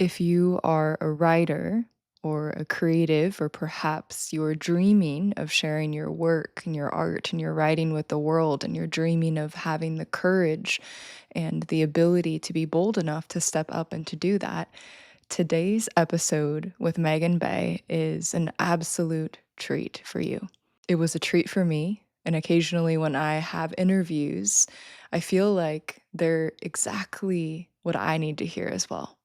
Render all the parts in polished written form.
If you are a writer or a creative, or perhaps you're dreaming of sharing your work and your art and your writing with the world, and you're dreaming of having the courage and the ability to be bold enough to step up and to do that, today's episode with Meghan Bay is an absolute treat for you. It was a treat for me. And occasionally, when I have interviews, I feel like they're exactly what I need to hear as well.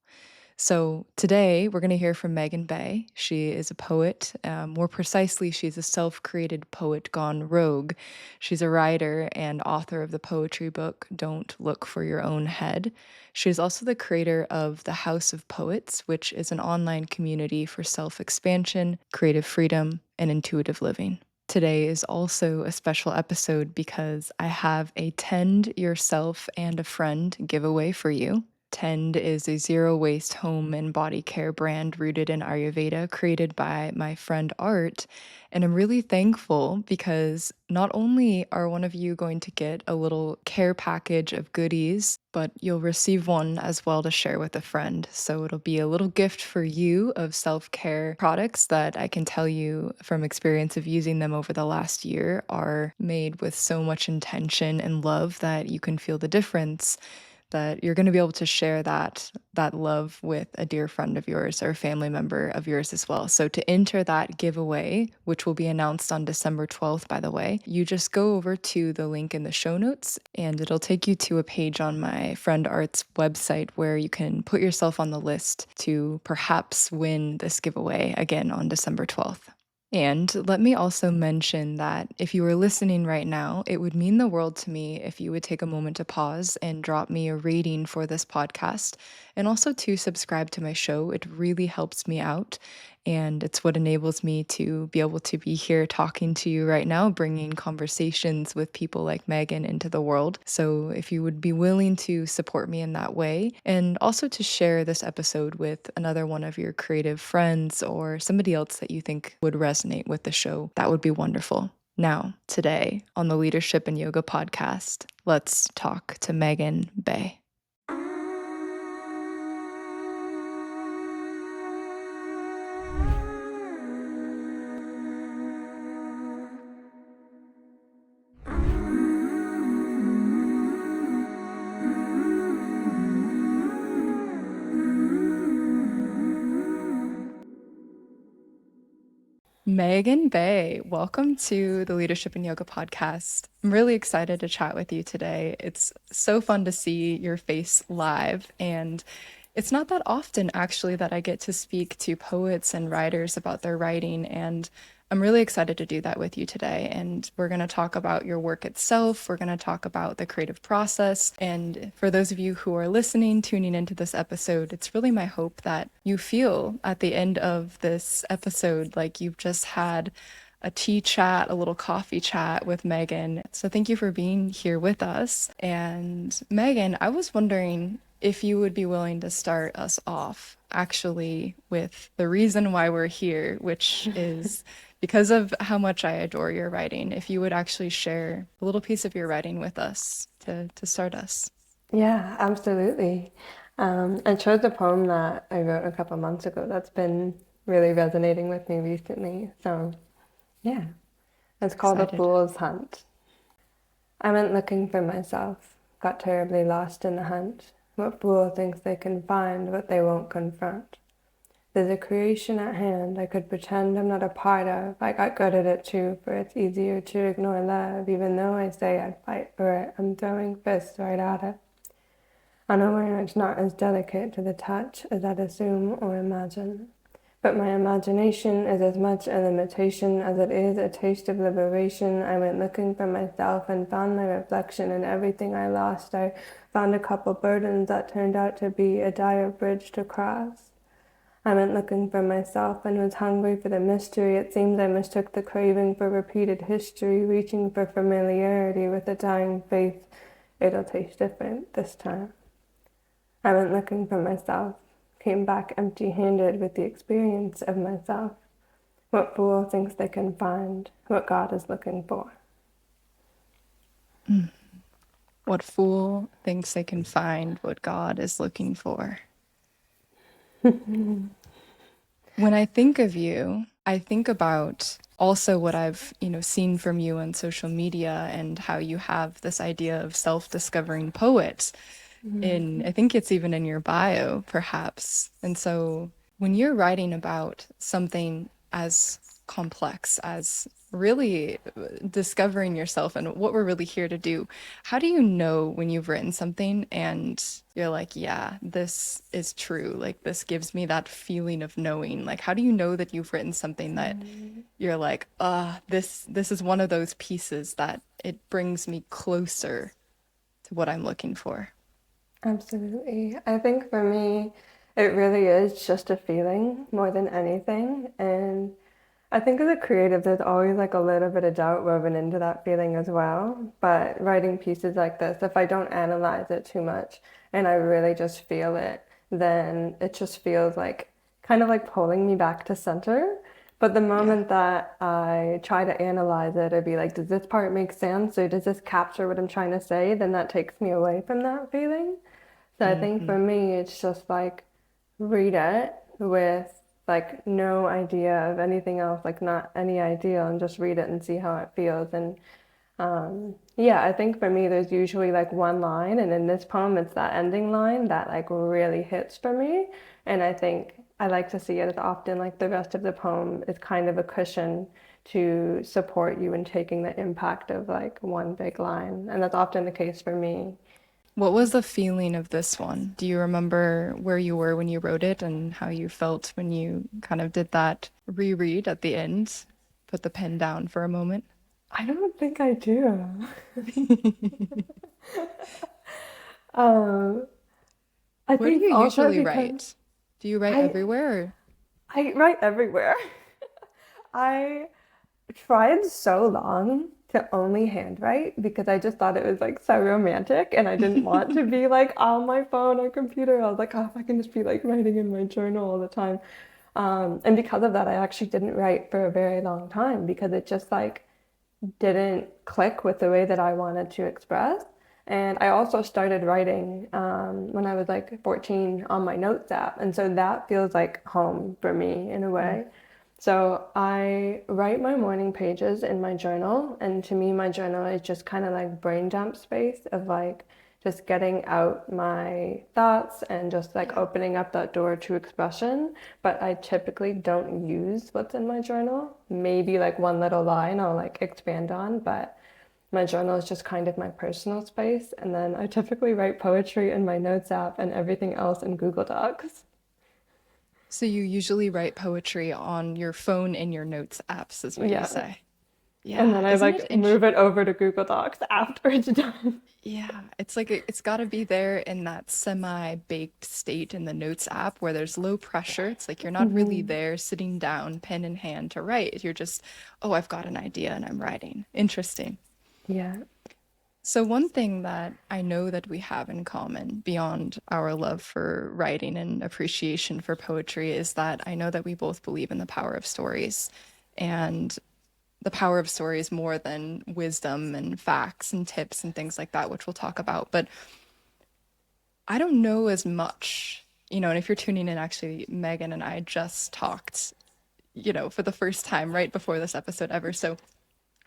So today we're going to hear from Meghan Bay. She is a poet. More precisely, she's a self-created poet gone rogue. She's a writer and author of the poetry book Don't Look for Your Own Head. She's also the creator of the House of Poets, which is an online community for self-expansion, creative freedom, and intuitive living. Today is also a special episode because I have a Tend Yourself and a Friend giveaway for you. Tend is a zero waste home and body care brand rooted in Ayurveda, created by my friend Art. And I'm really thankful because not only are one of you going to get a little care package of goodies, but you'll receive one as well to share with a friend. So it'll be a little gift for you of self care products that I can tell you from experience of using them over the last year are made with so much intention and love that you can feel the difference, that you're going to be able to share that love with a dear friend of yours or a family member of yours as well. So to enter that giveaway, which will be announced on December 12th, by the way, you just go over to the link in the show notes and it'll take you to a page on my friend Art's website where you can put yourself on the list to perhaps win this giveaway again on December 12th. And let me also mention that if you are listening right now, it would mean the world to me if you would take a moment to pause and drop me a rating for this podcast, and also to subscribe to my show. It really helps me out. And it's what enables me to be able to be here talking to you right now, bringing conversations with people like Meghan into the world. So if you would be willing to support me in that way, and also to share this episode with another one of your creative friends or somebody else that you think would resonate with the show, that would be wonderful. Now, today on the Leadership and Yoga podcast, let's talk to Meghan Bay. Meghan Bay, welcome to the Leadership and Yoga podcast. I'm really excited to chat with you today. It's so fun to see your face live, and it's not that often actually that I get to speak to poets and writers about their writing, and I'm really excited to do that with you today. And we're going to talk about your work itself. We're going to talk about the creative process. And for those of you who are listening, tuning into this episode, it's really my hope that you feel at the end of this episode like you've just had a tea chat, a little coffee chat with Meghan. So thank you for being here with us. And Meghan, I was wondering if you would be willing to start us off actually with the reason why we're here, which is because of how much I adore your writing. If you would actually share a little piece of your writing with us to start us. Yeah, absolutely. I chose a poem that I wrote a couple months ago that's been really resonating with me recently. So, yeah, it's called A Excited. Fool's Hunt. I went looking for myself, got terribly lost in the hunt. What fool thinks they can find what they won't confront? There's a creation at hand I could pretend I'm not a part of. I got good at it too, for it's easier to ignore love, even though I say I'd fight for it. I'm throwing fists right at it. Unaware it's not as delicate to the touch as I'd assume or imagine. But my imagination is as much a limitation as it is a taste of liberation. I went looking for myself and found my reflection in everything I lost. I found a couple burdens that turned out to be a dire bridge to cross. I went looking for myself and was hungry for the mystery. It seems I mistook the craving for repeated history, reaching for familiarity with a dying faith. It'll taste different this time. I went looking for myself, came back empty-handed with the experience of myself. What fool thinks they can find what God is looking for? What fool thinks they can find what God is looking for? When I think of you, I think about also what I've, seen from you on social media and how you have this idea of self-discovering poet in, I think it's even in your bio, perhaps. And so when you're writing about something as complex as really discovering yourself and what we're really here to do, how do you know when you've written something and you're like, yeah, this is true? Like, this gives me that feeling of knowing. Like, how do you know that you've written something that you're like, this is one of those pieces that it brings me closer to what I'm looking for? Absolutely. I think for me, it really is just a feeling more than anything. And I think as a creative, there's always like a little bit of doubt woven into that feeling as well. But writing pieces like this, if I don't analyze it too much and I really just feel it, then it just feels like kind of like pulling me back to center. But the Yeah. moment that I try to analyze it or be like, does this part make sense or does this capture what I'm trying to say? Then that takes me away from that feeling. So I think Hmm. for me, it's just like read it with like no idea of anything else, like not any idea, and just read it and see how it feels. And yeah, I think for me, there's usually like one line, and in this poem, it's that ending line that like really hits for me. And I think I like to see it as often like the rest of the poem is kind of a cushion to support you in taking the impact of like one big line. And that's often the case for me. What was the feeling of this one? Do you remember where you were when you wrote it and how you felt when you kind of did that reread at the end? Put the pen down for a moment. I don't think I do. Um, I Where do think you also usually because write? Do you write I everywhere? Or... I write everywhere. I tried so long to only handwrite because I just thought it was like so romantic and I didn't want to be like on my phone or computer. I was like, oh, if I can just be like writing in my journal all the time. And because of that, I actually didn't write for a very long time because it just like didn't click with the way that I wanted to express. And I also started writing when I was like 14 on my notes app. And so that feels like home for me in a Mm. way. So I write my morning pages in my journal. And to me, my journal is just kind of like brain dump space of like just getting out my thoughts and just like Yeah. opening up that door to expression. But I typically don't use what's in my journal. Maybe like one little line I'll like expand on, but my journal is just kind of my personal space. And then I typically write poetry in my notes app and everything else in Google Docs. So you usually write poetry on your phone in your notes apps, is what you Yeah. say. And Yeah, then I isn't it like interesting? move it over to Google Docs after it's done. Yeah, it's like it's got to be there in that semi-baked state in the Notes app where there's low pressure. It's like you're not really there sitting down, pen in hand to write. You're just, oh, I've got an idea and I'm writing. Interesting. Yeah. So one thing that I know that we have in common beyond our love for writing and appreciation for poetry is that I know that we both believe in the power of stories and the power of stories more than wisdom and facts and tips and things like that, which we'll talk about. But I don't know as much, and if you're tuning in, actually, Megan and I just talked, for the first time right before this episode ever. So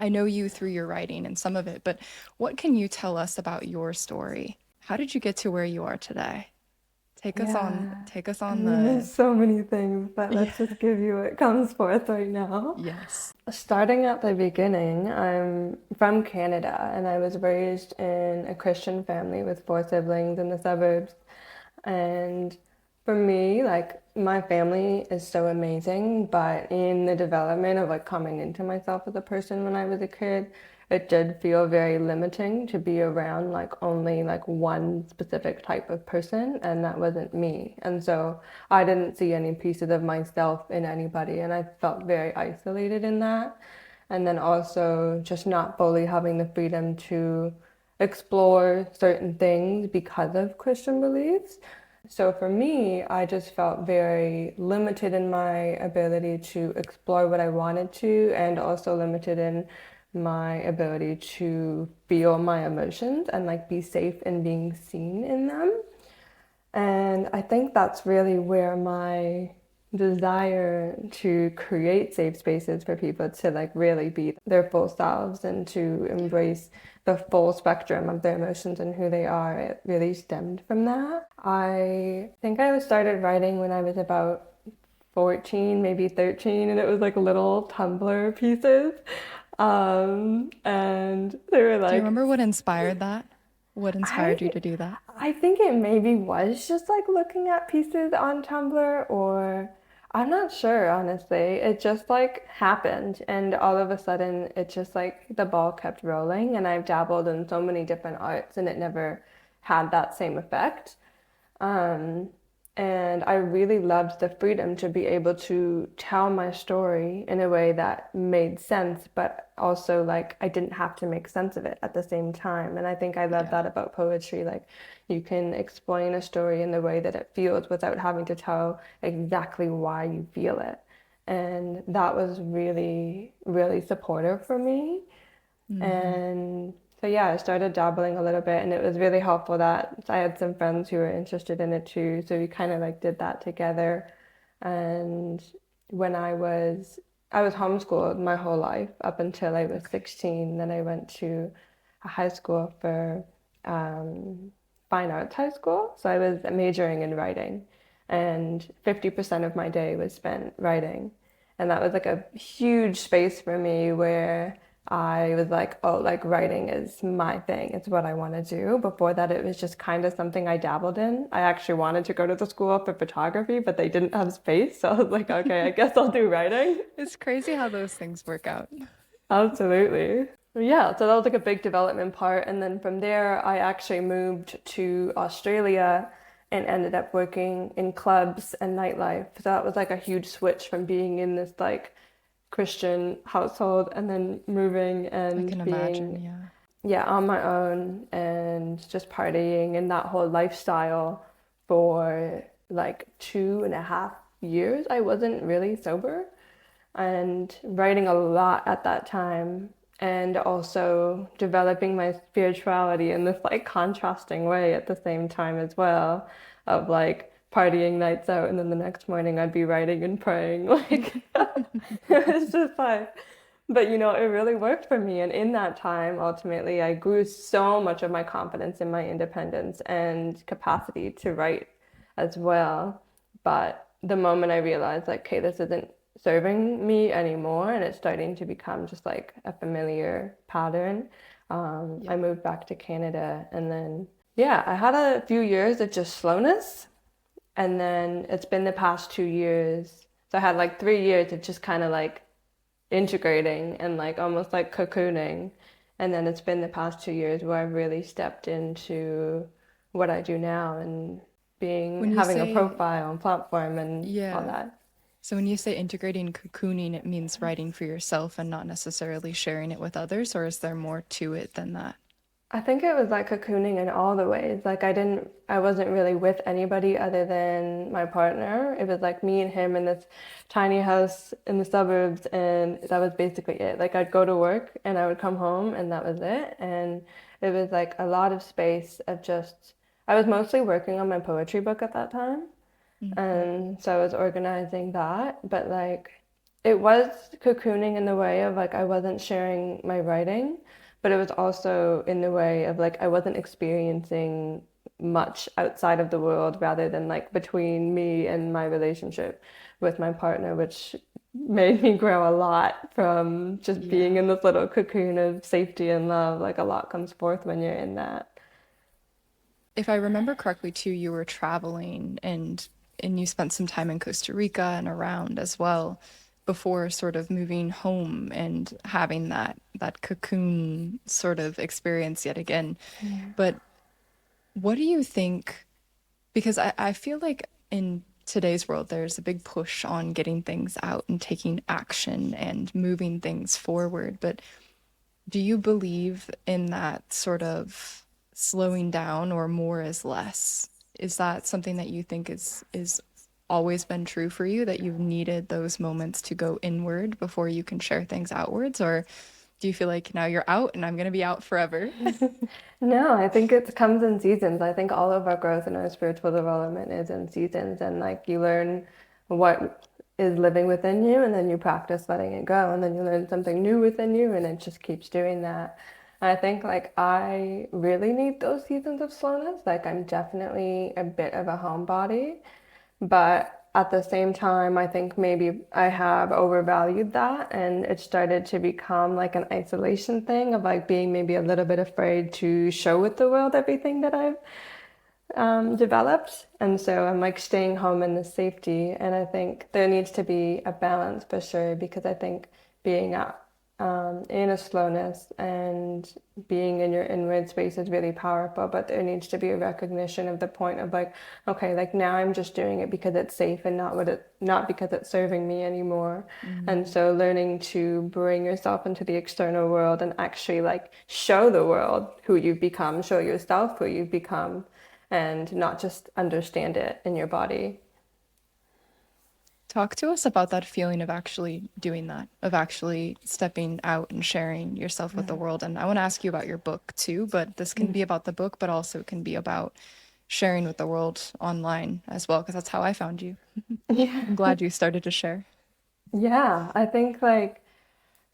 I know you through your writing and some of it, but what can you tell us about your story? How did you get to where you are today? Yeah. Take us I on mean, the, there's so many things, but yeah, let's just give you what comes forth right now. yes. Starting at the beginning, I'm from Canada and I was raised in a Christian family with four siblings in the suburbs. And for me, like my family is so amazing, but in the development of like coming into myself as a person when I was a kid, it did feel very limiting to be around like only like one specific type of person, and that wasn't me. And so I didn't see any pieces of myself in anybody, and I felt very isolated in that. And then also just not fully having the freedom to explore certain things because of Christian beliefs. So for me, I just felt very limited in my ability to explore what I wanted to, and also limited in my ability to feel my emotions and like be safe in being seen in them. And I think that's really where my desire to create safe spaces for people to like really be their full selves and to embrace the full spectrum of their emotions and who they are, it really stemmed from that. I think I started writing when I was about 14, maybe 13, and it was like little Tumblr pieces. And they were Do you like, remember what inspired that? What inspired you I to do that? I think it maybe was just like looking at pieces on Tumblr, or I'm not sure, honestly. It just like happened, and all of a sudden it just like the ball kept rolling, and I've dabbled in so many different arts and it never had that same effect. Um, and I really loved the freedom to be able to tell my story in a way that made sense, but also like I didn't have to make sense of it at the same time. And I think I love Yeah. that about poetry. Like you can explain a story in the way that it feels without having to tell exactly why you feel it. And that was really, really supportive for me. Hmm. And so yeah, I started dabbling a little bit and it was really helpful that I had some friends who were interested in it too. So we kind of like did that together. And when I was homeschooled my whole life up until I was Okay. 16. Then I went to a high school for um, fine arts high school. So I was majoring in writing and 50% of my day was spent writing. And that was like a huge space for me where I was like, oh, like writing is my thing. It's what I want to do. Before that, it was just kind of something I dabbled in. I actually wanted to go to the school for photography, but they didn't have space. So I was like, okay, I guess I'll do writing. It's crazy how those things work out. Absolutely. Yeah, so that was like a big development part. And then from there, I actually moved to Australia and ended up working in clubs and nightlife. So that was like a huge switch from being in this like Christian household and then moving I and can imagine, being, yeah. yeah, on my own and just partying and that whole lifestyle for like 2.5 years. I wasn't really sober and writing a lot at that time and also developing my spirituality in this like contrasting way at the same time as well of like partying nights out and then the next morning I'd be writing and praying like it was just like but you know it really worked for me and in that time ultimately I grew so much of my confidence in my independence and capacity to write as well but the moment I realized like okay this isn't serving me anymore and it's starting to become just like a familiar pattern. I Yeah. moved back to Canada and then, yeah, I had a few years of just slowness. And then it's been the past 2 years. So I had like 3 years of just kind of like integrating and like almost like cocooning. And then it's been the past 2 years where I've really stepped into what I do now and being When you having a say, profile and platform and all yeah, that. so when you say integrating cocooning, it means writing for yourself and not necessarily sharing it with others, or is there more to it than that? I think it was like cocooning in all the ways. Like I wasn't really with anybody other than my partner. It was like me and him in this tiny house in the suburbs, and that was basically it. Like I'd go to work and I would come home, and that was it. And it was like a lot of space of just, I was mostly working on my poetry book at that time. Hmm. And so I was organizing that, but like it was cocooning in the way of like I wasn't sharing my writing, but it was also in the way of like I wasn't experiencing much outside of the world rather than like between me and my relationship with my partner, which made me grow a lot from just being Yeah. in this little cocoon of safety and love. Like a lot comes forth when you're in that. If I remember correctly, too, you were traveling and you spent some time in Costa Rica and around as well before sort of moving home and having that cocoon sort of experience yet again. Yeah. But what do you think? Because I feel like in today's world, there's a big push on getting things out and taking action and moving things forward. But do you believe in that sort of slowing down or more is less? Is that something that you think is always been true for you, that you've needed those moments to go inward before you can share things outwards? Or Do you feel like now you're out and I'm going to be out forever? No, I think it comes in seasons. I think all of our growth and our spiritual development is in seasons, and like you learn what is living within you, and then you practice letting it go, and then you learn something new within you, and it just keeps doing that. And I think like I really need those seasons of slowness. Like I'm definitely a bit of a homebody, but at the same time, I think maybe I have overvalued that and it started to become like an isolation thing of like being maybe a little bit afraid to show with the world everything that I've developed. And so I'm like staying home in the safety. And I think there needs to be a balance for sure, because I think being out in a slowness and being in your inward space is really powerful, but there needs to be a recognition of the point of like, okay, like now I'm just doing it because it's safe and not because it's serving me anymore. And Mm. so learning to bring yourself into the external world and actually like show the world who you've become, show yourself who you've become, and not just understand it in your body. Talk to us about that feeling of actually doing that, of actually stepping out and sharing yourself with the world. And I want to ask you about your book too, but this can be about the book, but also can be about sharing with the world online as well, because that's how I found you. Yeah. I'm glad you started to share. Yeah, I think like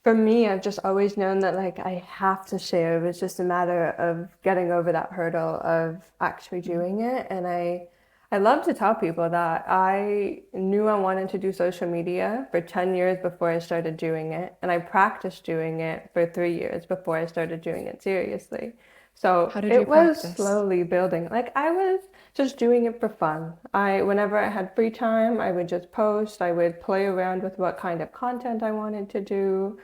for me, I've just always known that like I have to share. It's just a matter of getting over that hurdle of actually doing it. And I love to tell people that I knew I wanted to do social media for 10 years before I started doing it. And I practiced doing it for 3 years before I started doing it seriously. So How did you it was practice? slowly building. Like I was just doing it for fun. Whenever I had free time, I would just post. I would play around with what kind of content I wanted to do.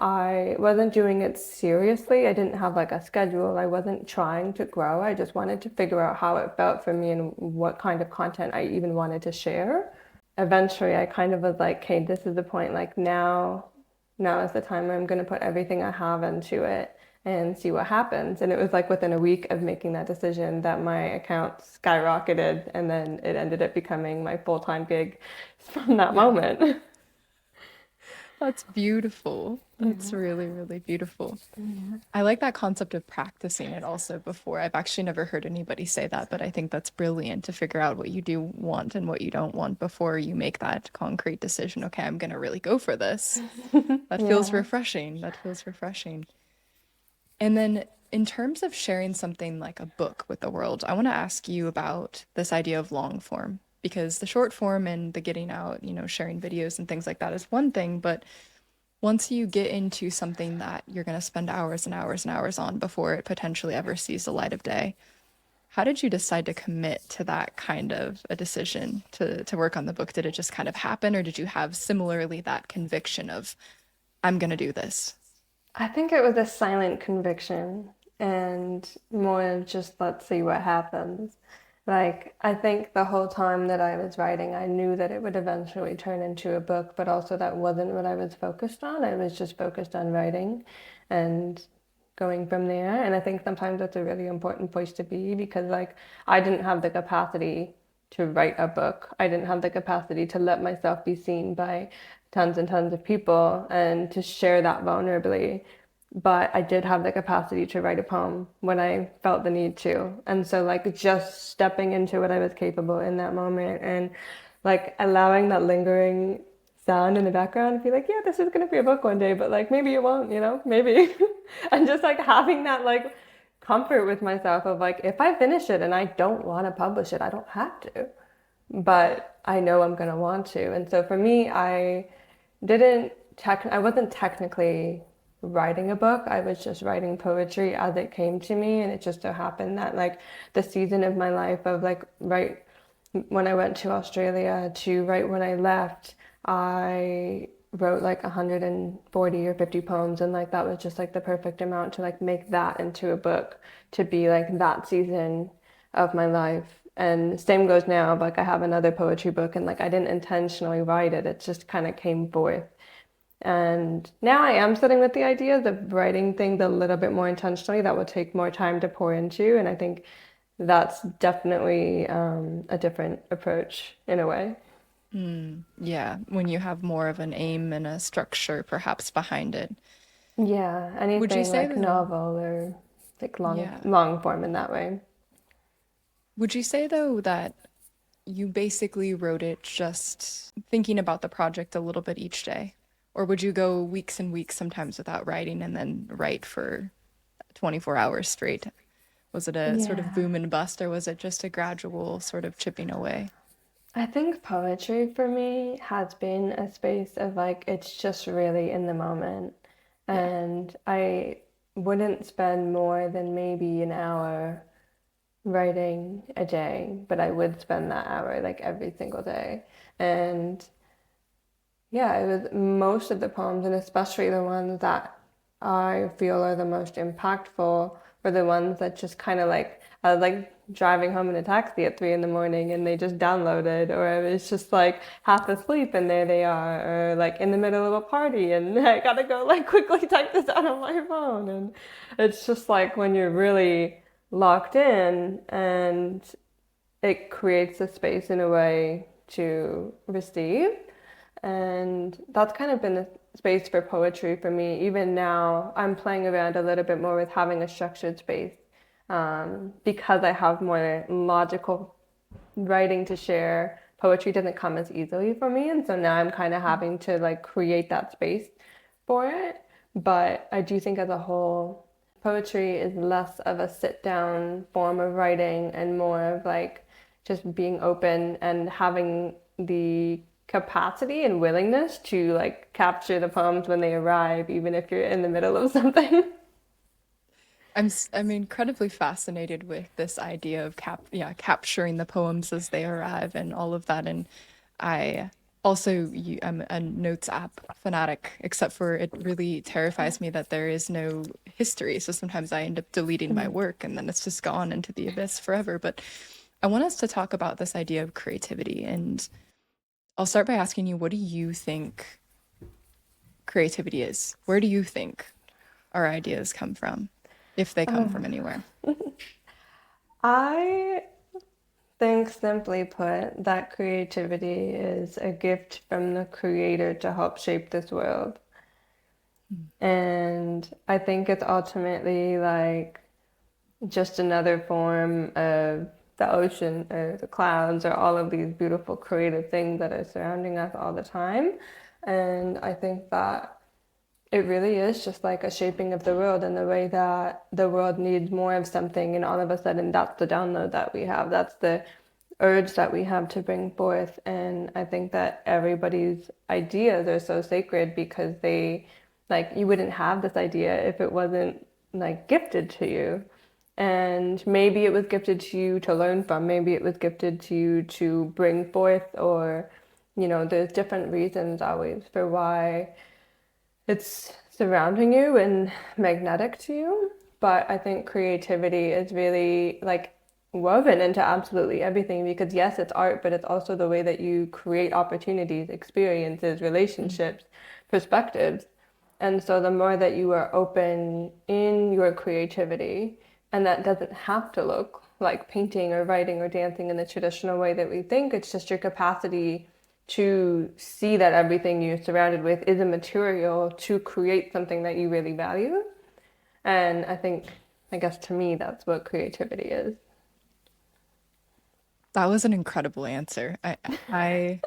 I wasn't doing it seriously. I didn't have like a schedule. I wasn't trying to grow. I just wanted to figure out how it felt for me and what kind of content I even wanted to share. Eventually, I kind of was like, okay, this is the point. Like now is the time where I'm going to put everything I have into it and see what happens. And it was like within a week of making that decision that my account skyrocketed, and then it ended up becoming my full-time gig from that moment. That's beautiful. That's Yeah. really, really beautiful. Yeah. I like that concept of practicing it also before. I've actually never heard anybody say that, but I think that's brilliant to figure out what you do want and what you don't want before you make that concrete decision. Okay, I'm going to really go for this. That feels Yeah. refreshing. That feels refreshing. And then in terms of sharing something like a book with the world, I want to ask you about this idea of long form because the short form and the getting out, sharing videos and things like that is one thing, but once you get into something that you're going to spend hours and hours and hours on before it potentially ever sees the light of day, how did you decide to commit to that kind of a decision to work on the book? Did it just kind of happen, or did you have similarly that conviction of, I'm going to do this? I think it was a silent conviction and more of just let's see what happens. Like, I think the whole time that I was writing, I knew that it would eventually turn into a book, but also that wasn't what I was focused on. I was just focused on writing and going from there. And I think sometimes that's a really important place to be, because, like, I didn't have the capacity to write a book. I didn't have the capacity to let myself be seen by tons and tons of people and to share that vulnerably. But I did have the capacity to write a poem when I felt the need to. And so, like, just stepping into what I was capable in that moment and like allowing that lingering sound in the background and be like, yeah, this is going to be a book one day, but like maybe it won't, maybe. And just like having that like comfort with myself of like, if I finish it and I don't want to publish it, I don't have to, but I know I'm going to want to. And so for me, didn't I wasn't technically writing a book. I was just writing poetry as it came to me. And it just so happened that like the season of my life of like right when I went to Australia to right when I left, I wrote like 140 or 50 poems, and like that was just like the perfect amount to like make that into a book, to be like that season of my life. And same goes now, like I have another poetry book, and like I didn't intentionally write it, it just kind of came forth. And now I am sitting with the ideas of writing things a little bit more intentionally that will take more time to pour into. And I think that's definitely a different approach in a way. Yeah, when you have more of an aim and a structure perhaps behind it. Yeah, Would you anything say like though, novel or like long yeah. long form in that way. Would you say though that you basically wrote it just thinking about the project a little bit each day? Or would you go weeks and weeks sometimes without writing and then write for 24 hours straight? Was it a sort of Yeah. boom and bust, or was it just a gradual sort of chipping away? I think poetry for me has been a space of like, it's just really in the moment. Yeah. And I wouldn't spend more than maybe an hour writing a day, but I would spend that hour like every single day. And yeah, it was most of the poems, and especially the ones that I feel are the most impactful, were the ones that just kind of like, I was like driving home in a taxi at 3 in the morning and they just downloaded, or I was just like half asleep and there they are, or like in the middle of a party and I gotta go like quickly type this out on my phone. And it's just like when you're really locked in and it creates a space in a way to receive. And that's kind of been the space for poetry for me. Even now, I'm playing around a little bit more with having a structured space because I have more logical writing to share. Poetry doesn't come as easily for me. And so now I'm kind of having to like create that space for it. But I do think as a whole, poetry is less of a sit down form of writing and more of like just being open and having the capacity and willingness to like capture the poems when they arrive, even if you're in the middle of something. I'm incredibly fascinated with this idea of capturing the poems as they arrive and all of that. And I I'm a notes app fanatic, except for it really terrifies me that there is no history. So sometimes I end up deleting my work and then it's just gone into the abyss forever. But I want us to talk about this idea of creativity. And I'll start by asking you, what do you think creativity is? Where do you think our ideas come from, if they come from anywhere? I think, simply put, that creativity is a gift from the creator to help shape this world. And I think it's ultimately like just another form of the ocean or the clouds or all of these beautiful creative things that are surrounding us all the time. And I think that it really is just like a shaping of the world in the way that the world needs more of something, and all of a sudden that's the download that we have. That's the urge that we have to bring forth. And I think that everybody's ideas are so sacred because they, like, you wouldn't have this idea if it wasn't like gifted to you. And maybe it was gifted to you to learn from, maybe it was gifted to you to bring forth, or, there's different reasons always for why it's surrounding you and magnetic to you. But I think creativity is really like woven into absolutely everything because, yes, it's art, but it's also the way that you create opportunities, experiences, relationships, perspectives. And so the more that you are open in your creativity, and that doesn't have to look like painting or writing or dancing in the traditional way that we think, it's just your capacity to see that everything you're surrounded with is a material to create something that you really value. And I guess to me, that's what creativity is. That was an incredible answer. I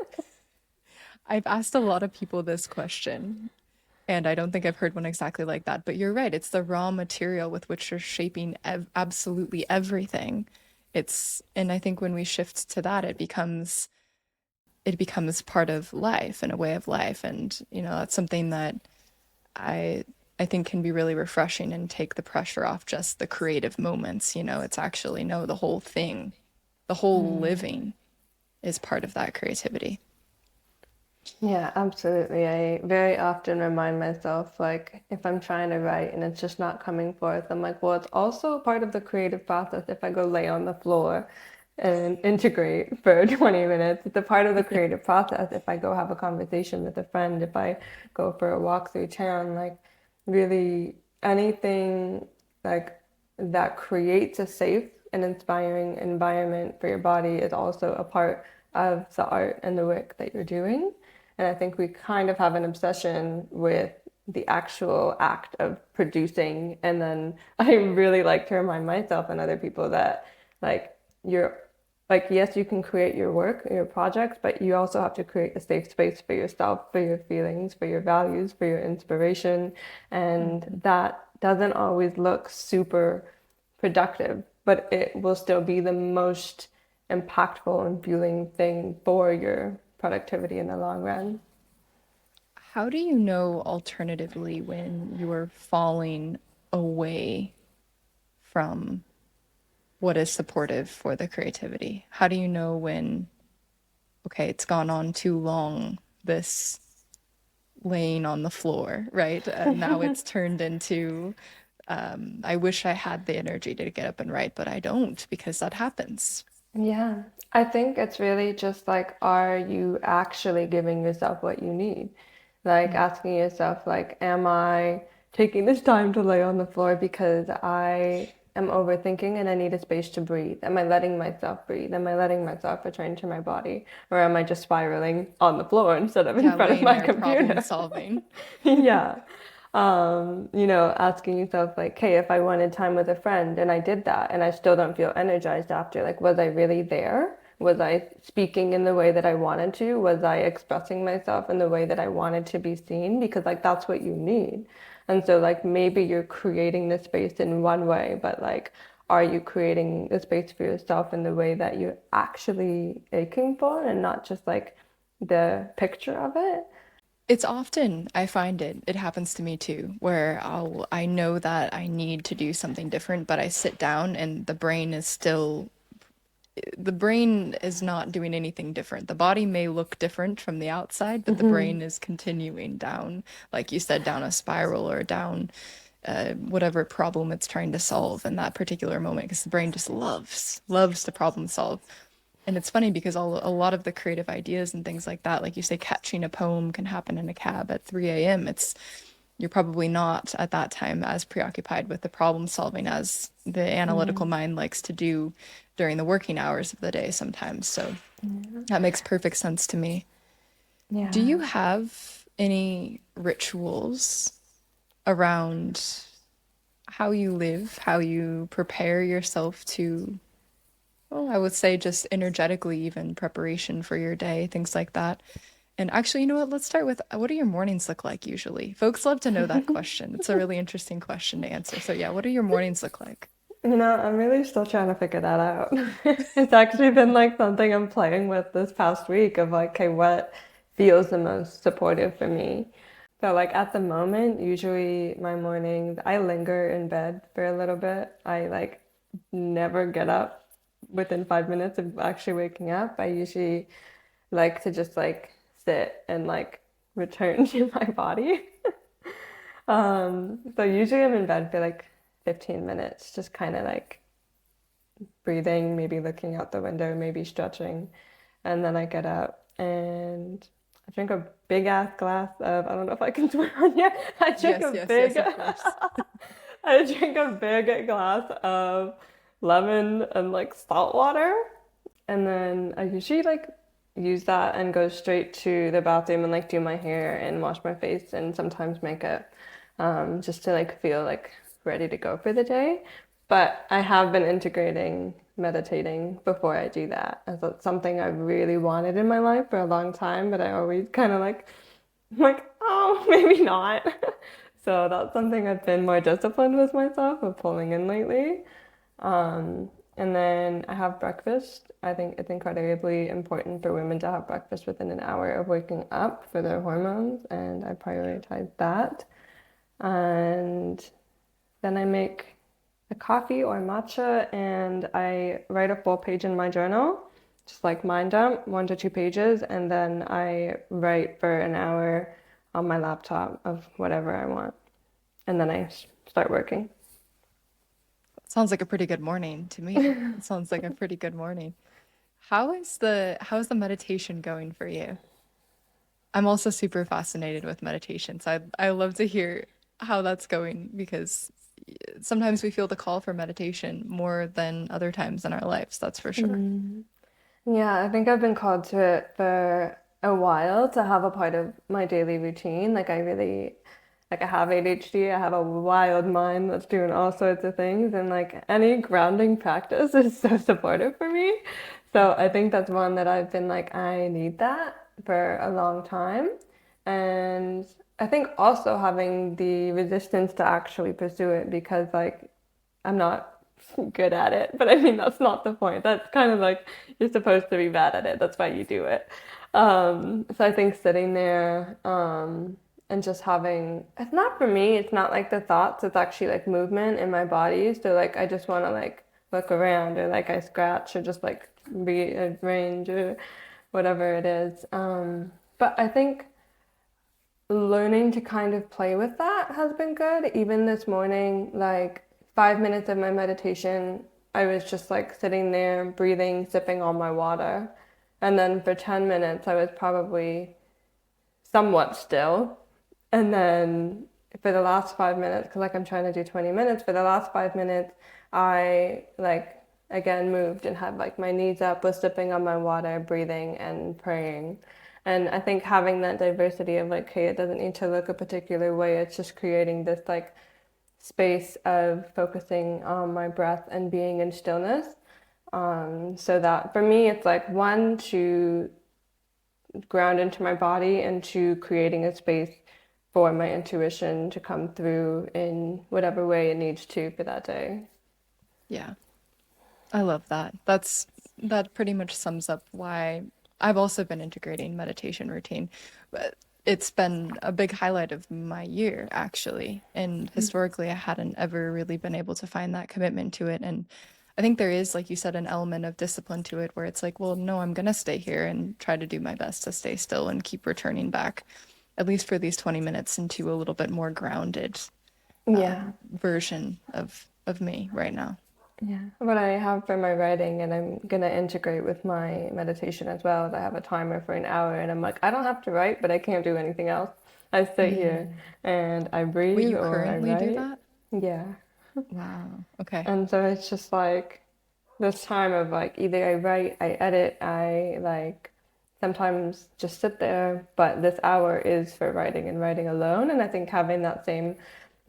I've asked a lot of people this question, and I don't think I've heard one exactly like that. But you're right. It's the raw material with which you're shaping absolutely everything. And I think when we shift to that, it becomes part of life and a way of life. And, that's something that I I think can be really refreshing and take the pressure off just the creative moments. It's actually no, the whole thing, the whole living is part of that creativity. Yeah, absolutely. I very often remind myself, like, if I'm trying to write and it's just not coming forth, I'm like, well, it's also part of the creative process if I go lay on the floor and integrate for 20 minutes. It's a part of the creative process if I go have a conversation with a friend, if I go for a walk through town, like, really anything like that creates a safe and inspiring environment for your body is also a part of the art and the work that you're doing. And I think we kind of have an obsession with the actual act of producing. And then I really like to remind myself and other people that like you're like, yes, you can create your work, your projects, but you also have to create a safe space for yourself, for your feelings, for your values, for your inspiration. And Mhm. that doesn't always look super productive, but it will still be the most impactful and fueling thing for your productivity in the long run. How do you know alternatively when you're falling away from what is supportive for the creativity? How do you know when, okay, it's gone on too long, this laying on the floor, right? Now it's turned into, I wish I had the energy to get up and write, but I don't because that happens. Yeah, I think it's really just like, are you actually giving yourself what you need? Like Mm. asking yourself, like, am I taking this time to lay on the floor because I am overthinking and I need a space to breathe? Am I letting myself breathe? Am I letting myself return to my body? Or am I just spiraling on the floor instead of in Yeah, front of laying my there problem computer? solving. Yeah. Asking yourself like, hey, if I wanted time with a friend and I did that and I still don't feel energized after, like, was I really there? Was I speaking in the way that I wanted to? Was I expressing myself in the way that I wanted to be seen? Because like that's what you need. And so like maybe you're creating the space in one way, but like are you creating the space for yourself in the way that you're actually aching for and not just like the picture of it? It's often, I find it happens to me too, where I know that I need to do something different, but I sit down and the brain is not doing anything different. The body may look different from the outside, but the Hmm. brain is continuing down, like you said, down a spiral or down whatever problem it's trying to solve in that particular moment, because the brain just loves to problem solve. And it's funny because a lot of the creative ideas and things like that, like you say, catching a poem can happen in a cab at 3 a.m. It's You're probably not at that time as preoccupied with the problem solving as the analytical Hmm. mind likes to do during the working hours of the day sometimes. So Yeah. that makes perfect sense to me. Do you Yeah. have any rituals around how you live, how you prepare yourself to, well, I would say just energetically, even preparation for your day, things like that? And actually, you know what? Let's start with what do your mornings look like usually? Folks love to know that question. It's a really interesting question to answer. So, yeah, what do your mornings look like? I'm really still trying to figure that out. It's actually been like something I'm playing with this past week of like, okay, what feels the most supportive for me? So like at the moment, usually my mornings, I linger in bed for a little bit. I like never get up within 5 minutes of actually waking up. I usually like to just like sit and like return to my body. So usually I'm in bed for like 15 minutes, just kind of like breathing, maybe looking out the window, maybe stretching. And then I get up and I drink a big ass glass of, I don't know if I can swear on here. I drink Yes, a yes, big, yes, of course. I drink a big glass of lemon and like salt water. And then I usually like use that and go straight to the bathroom and like do my hair and wash my face and sometimes makeup, just to like feel like ready to go for the day. But I have been integrating meditating before I do that as something I really wanted in my life for a long time, but I always kind of like, oh, maybe not. So that's something I've been more disciplined with myself of pulling in lately. And then I have breakfast. I think it's incredibly important for women to have breakfast within an hour of waking up for their hormones, and I prioritize that. And then I make a coffee or matcha, and I write a full page in my journal, just like mind dump, 1 to 2 pages, and then I write for an hour on my laptop of whatever I want, and then I start working. Sounds like a pretty good morning to me. It sounds like a pretty good morning. How's the meditation going for you? I'm also super fascinated with meditation, so I love to hear how that's going because sometimes we feel the call for meditation more than other times in our lives, that's for sure. Mm. Yeah, I think I've been called to it for a while to have a part of my daily routine. Like I really like I have ADHD, I have a wild mind that's doing all sorts of things, and like any grounding practice is so supportive for me. So I think that's one that I've been like, I need that for a long time. And I think also having the resistance to actually pursue it because like I'm not good at it. But I mean, that's not the point. That's kind of like you're supposed to be bad at it. That's why you do it. So I think sitting there and just having, it's not for me, it's not like the thoughts, it's actually like movement in my body. So like I just want to like look around or like I scratch or just like rearrange or whatever it is. But I think learning to kind of play with that has been good. Even this morning, like 5 minutes of my meditation, I was just like sitting there, breathing, sipping on my water. And then for 10 minutes, I was probably somewhat still. And then for the last 5 minutes, because like I'm trying to do 20 minutes, for the last 5 minutes, I like again moved and had like my knees up, was sipping on my water, breathing and praying. And I think having that diversity of like, hey, it doesn't need to look a particular way, it's just creating this like space of focusing on my breath and being in stillness. So that for me, it's like one, to ground into my body and to creating a space for my intuition to come through in whatever way it needs to for that day. Yeah. I love that. That pretty much sums up why I've also been integrating meditation routine. But it's been a big highlight of my year, actually. And historically, I hadn't ever really been able to find that commitment to it. And I think there is, like you said, an element of discipline to it where it's like, well, no, I'm gonna stay here and try to do my best to stay still and keep returning back, at least for these 20 minutes, into a little bit more grounded Yeah. version of me right now. Yeah. What I have for my writing, and I'm gonna integrate with my meditation as well, is I have a timer for an hour, and I'm like, I don't have to write, but I can't do anything else. I sit here Mm. and I Wait, breathe you or I currently do write. that? Yeah. Wow. Okay. And so it's just like this time of like either I write, I edit, I like sometimes just sit there, but this hour is for writing and writing alone. And I think having that same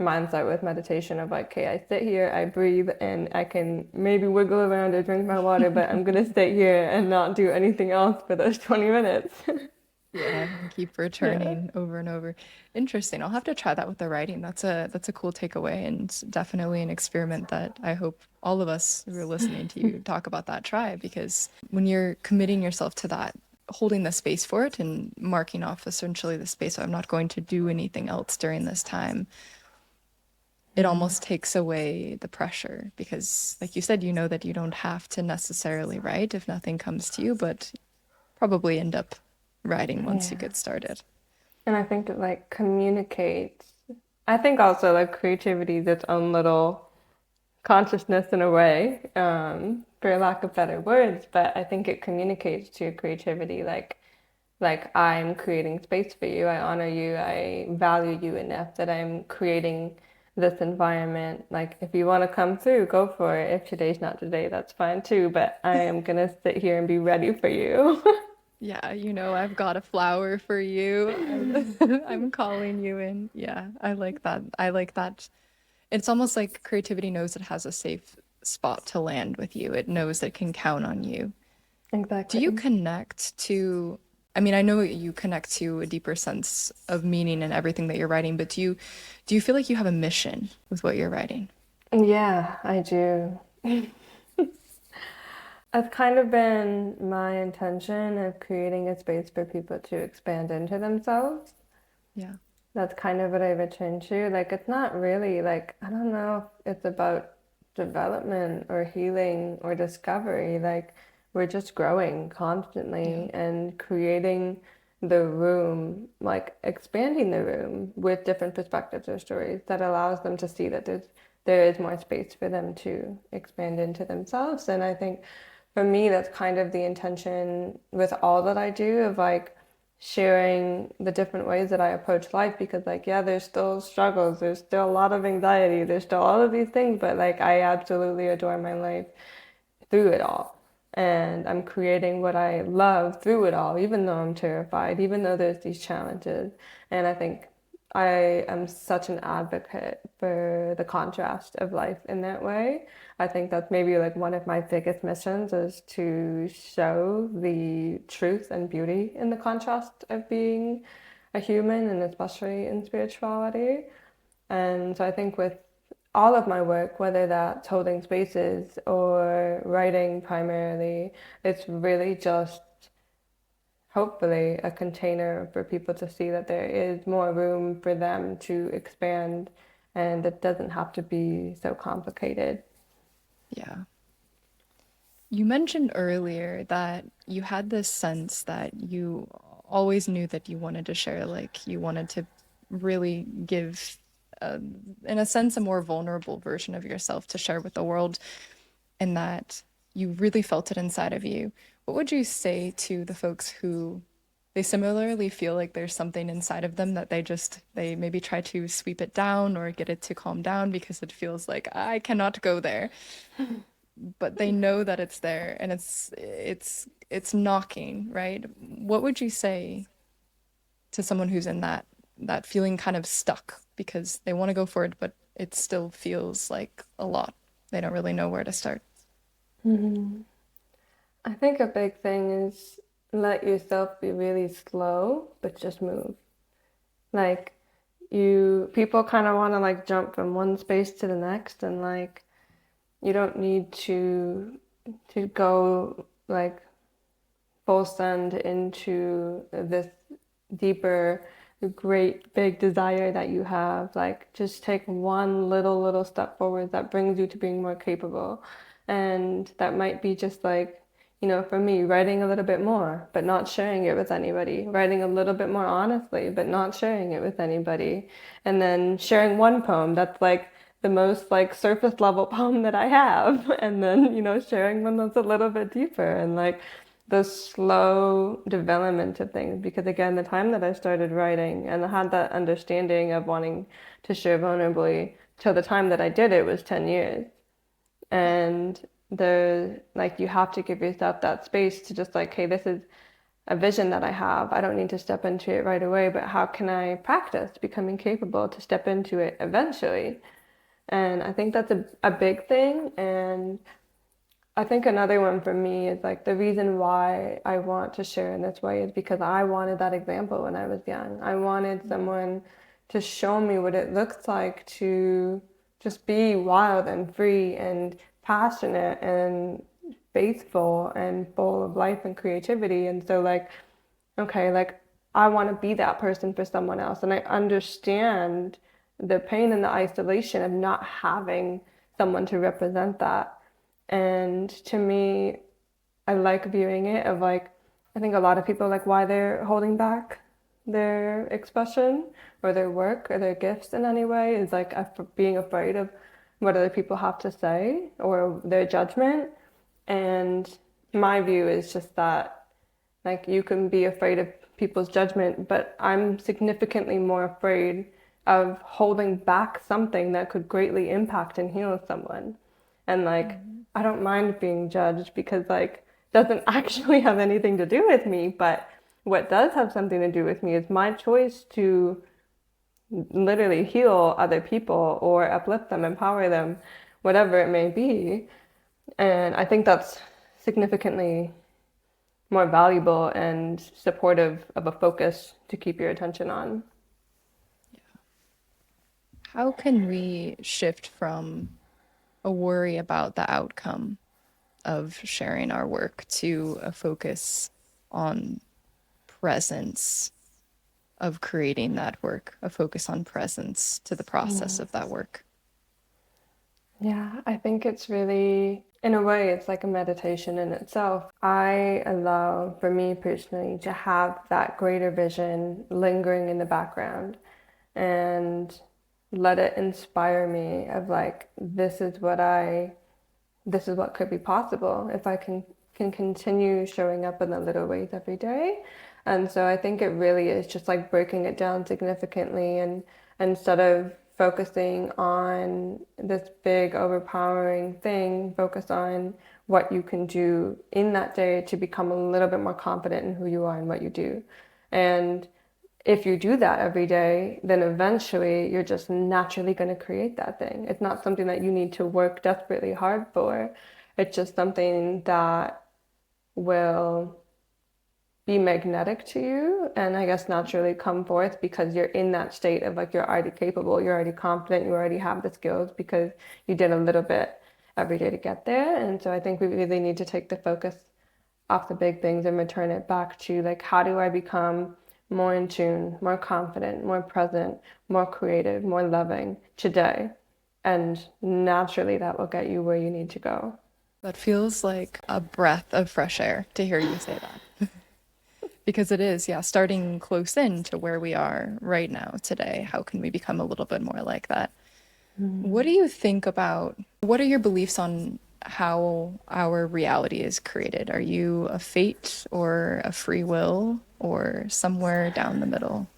mindset with meditation of like, okay, I sit here, I breathe, and I can maybe wiggle around or drink my water, but I'm gonna sit here and not do anything else for those 20 minutes. Yeah, and keep Yeah. returning over and over. Interesting. I'll have to try that with the writing. That's a cool takeaway and definitely an experiment that I hope all of us who are listening to you talk about that try because when you're committing yourself to that, holding the space for it and marking off essentially the space, so I'm not going to do anything else during this time, it Mm. almost takes away the pressure because like you said, you know that you don't have to necessarily write if nothing comes to you, but probably end up writing once you Yeah. get started. And I think it like communicates. I think also like creativity is its own little consciousness in a way, for lack of better words, but I think it communicates to your creativity like I'm creating space for you, I honor you, I value you enough that I'm creating this environment. Like if you want to come through, go for it. If today's not today, that's fine too, but I am gonna sit here and be ready for you. Yeah, I've got a flower for you. I'm calling you in. Yeah, I like that. I like that. It's almost like creativity knows it has a safe spot to land with you. It knows it can count on you. Do you Exactly. connect to, I mean, I know you connect to a deeper sense of meaning in everything that you're writing, but do you feel like you have a mission with what you're writing? Yeah, I do. It's kind of been my intention of creating a space for people to expand into themselves. Yeah. That's kind of what I return to. Like, it's not really like, I don't know if it's about development or healing or discovery. Like, we're just growing Yeah. constantly and creating the room, like expanding the room with different perspectives or stories that allows them to see that there is more space for them to expand into themselves. And I think for me, that's kind of the intention with all that I do of like sharing the different ways that I approach life because like yeah, there's still struggles, there's still a lot of anxiety, there's still all of these things, but like I absolutely adore my life through it all. And I'm creating what I love through it all, even though I'm terrified, even though there's these challenges. And I think I am such an advocate for the contrast of life in that way. I think that's maybe like one of my biggest missions is to show the truth and beauty in the contrast of being a human and especially in spirituality. And so I think with all of my work, whether that's holding spaces or writing primarily, it's really just hopefully a container for people to see that there is more room for them to expand and it doesn't have to be so complicated. Yeah. You mentioned earlier that you had this sense that you always knew that you wanted to share, like you wanted to really give, in a sense, a more vulnerable version of yourself to share with the world, and that you really felt it inside of you. What would you say to the folks who they similarly feel like there's something inside of them that they maybe try to sweep it down or get it to calm down because it feels like I cannot go there, but they know that it's there and it's knocking, right? What would you say to someone who's in that feeling kind of stuck because they want to go for it, but it still feels like a lot. They don't really know where to start. Mhm. I think a big thing is let yourself be really slow, but just move. Like people kind of want to like jump from one space to the next, and like you don't need to go like full send into this deeper, great big desire that you have. Like just take one little step forward that brings you to being more capable. And that might be just like, for me, writing a little bit more, but not sharing it with anybody. Writing a little bit more honestly, but not sharing it with anybody. And then sharing one poem that's like the most like surface level poem that I have. And then, sharing one that's a little bit deeper and like the slow development of things. Because again, the time that I started writing and I had that understanding of wanting to share vulnerably till the time that I did it was 10 years. Yeah. And you have to give yourself that space to just like, hey, this is a vision that I have. I don't need to step into it right away, but how can I practice becoming capable to step into it eventually? And I think that's a big thing. And I think another one for me is like the reason why I want to share in this way is because I wanted that example when I was young. I wanted someone to show me what it looks like to just be wild and free and passionate and faithful and full of life and creativity. And so like, okay, like I want to be that person for someone else. And I understand the pain and the isolation of not having someone to represent that. And to me, I like viewing it of like, I think a lot of people like why they're holding back their expression or their work or their gifts in any way is like being afraid of what other people have to say or their judgment. And my view is just that like you can be afraid of people's judgment, but I'm significantly more afraid of holding back something that could greatly impact and heal someone. And like Mm. I don't mind being judged because like doesn't actually have anything to do with me, but what does have something to do with me is my choice to literally heal other people or uplift them, empower them, whatever it may be. And I think that's significantly more valuable and supportive of a focus to keep your attention on. How can we shift from a worry about the outcome of sharing our work to a focus on presence of creating that work, a focus on presence to the process Mm. of that work? Yeah, I think it's really, in a way, it's like a meditation in itself. I allow, for me personally, to have that greater vision lingering in the background and let it inspire me of like, this is what could be possible if I can continue showing up in the little ways every day. And so I think it really is just like breaking it down significantly and instead of focusing on this big overpowering thing, focus on what you can do in that day to become a little bit more confident in who you are and what you do. And if you do that every day, then eventually you're just naturally going to create that thing. It's not something that you need to work desperately hard for. It's just something that will be magnetic to you and I guess naturally come forth because you're in that state of like you're already capable, you're already confident, you already have the skills because you did a little bit every day to get there. And so I think we really need to take the focus off the big things and return it back to like, how do I become more in tune, more confident, more present, more creative, more loving today? And naturally that will get you where you need to go. That feels like a breath of fresh air to hear you say that. Because it is, yeah, starting close in to where we are right now today. How can we become a little bit more like that? What do you think about, what are your beliefs on how our reality is created? Are you a fate or a free will or somewhere down the middle?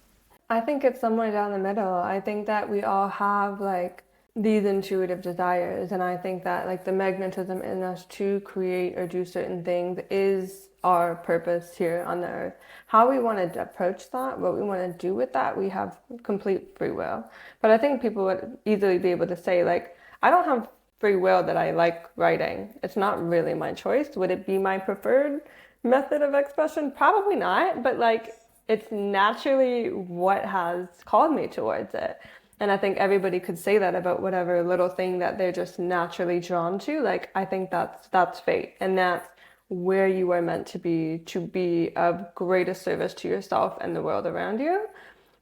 I think it's somewhere down the middle. I think that we all have like these intuitive desires, and I think that like the magnetism in us to create or do certain things is our purpose here on the earth. How we want to approach that, what we want to do with that, we have complete free will. But I think people would easily be able to say, like, I don't have free will that I like writing. It's not really my choice. Would it be my preferred method of expression? Probably not, but like it's naturally what has called me towards it. And I think everybody could say that about whatever little thing that they're just naturally drawn to. Like I think that's fate, and that's where you are meant to be of greatest service to yourself and the world around you.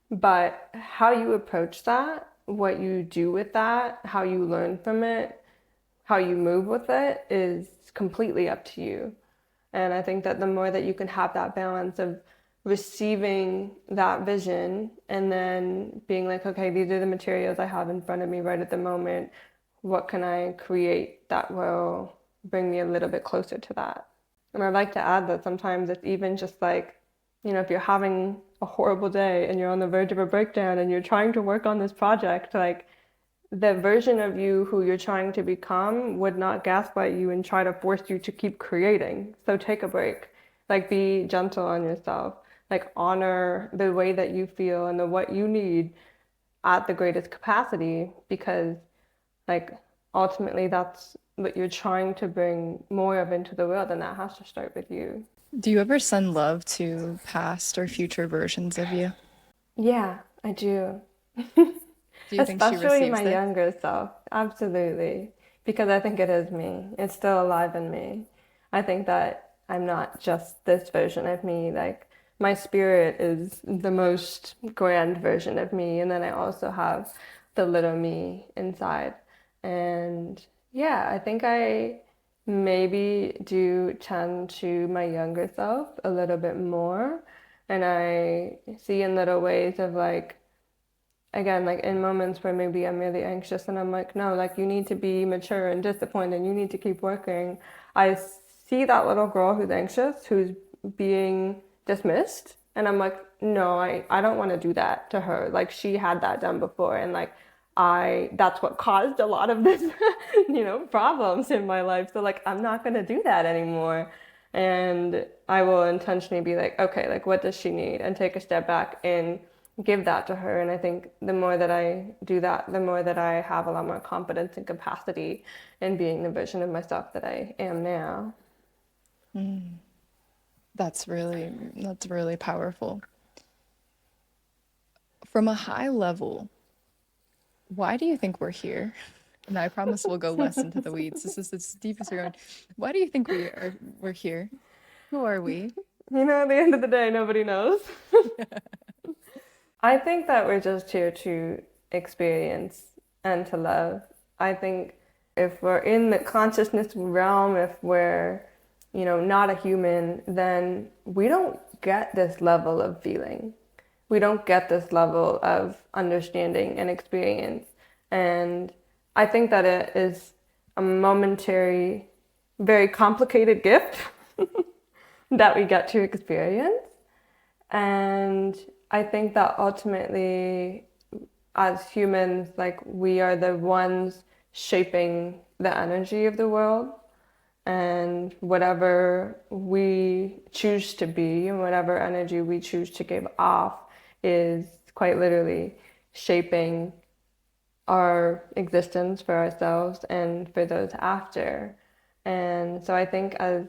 But how you approach that, what you do with that, how you learn from it, how you move with it is completely up to you. And I think that the more that you can have that balance of receiving that vision and then being like, okay, these are the materials I have in front of me right at the moment. What can I create that will bring me a little bit closer to that? And I'd like to add that sometimes it's even just like, if you're having a horrible day and you're on the verge of a breakdown and you're trying to work on this project, like the version of you who you're trying to become would not gasp at you and try to force you to keep creating. So take a break. Like be gentle on yourself. Like honor the way that you feel and the what you need at the greatest capacity because like ultimately that's what you're trying to bring more of into the world and that has to start with you. Do you ever send love to past or future versions of you? Yeah, I do. Do you think she Especially receives my it? younger self. Absolutely. Because I think it is me. It's still alive in me. I think that I'm not just this version of me. Like, my spirit is the most grand version of me. And then I also have the little me inside. And yeah, I think I maybe do tend to my younger self a little bit more. And I see in little ways of like, again, like in moments where maybe I'm really anxious and I'm like, no, like you need to be mature and disciplined and you need to keep working. I see that little girl who's anxious, who's being dismissed, and I'm like, no, I don't want to do that to her. Like she had that done before and like that's what caused a lot of this, problems in my life. So like I'm not gonna do that anymore. And I will intentionally be like, okay, like what does she need? And take a step back and give that to her. And I think the more that I do that, the more that I have a lot more confidence and capacity in being the version of myself that I am now. That's really powerful. From a high level, why do you think we're here? And I promise we'll go less into the weeds. This is as deep as we're going. Why do you think we're here? Who are we? At the end of the day, nobody knows. I think that we're just here to experience and to love. I think if we're in the consciousness realm, if we're, not a human, then we don't get this level of feeling. We don't get this level of understanding and experience. And I think that it is a momentary, very complicated gift that we get to experience. And I think that ultimately, as humans, like we are the ones shaping the energy of the world. And whatever we choose to be and whatever energy we choose to give off is quite literally shaping our existence for ourselves and for those after. And so I think as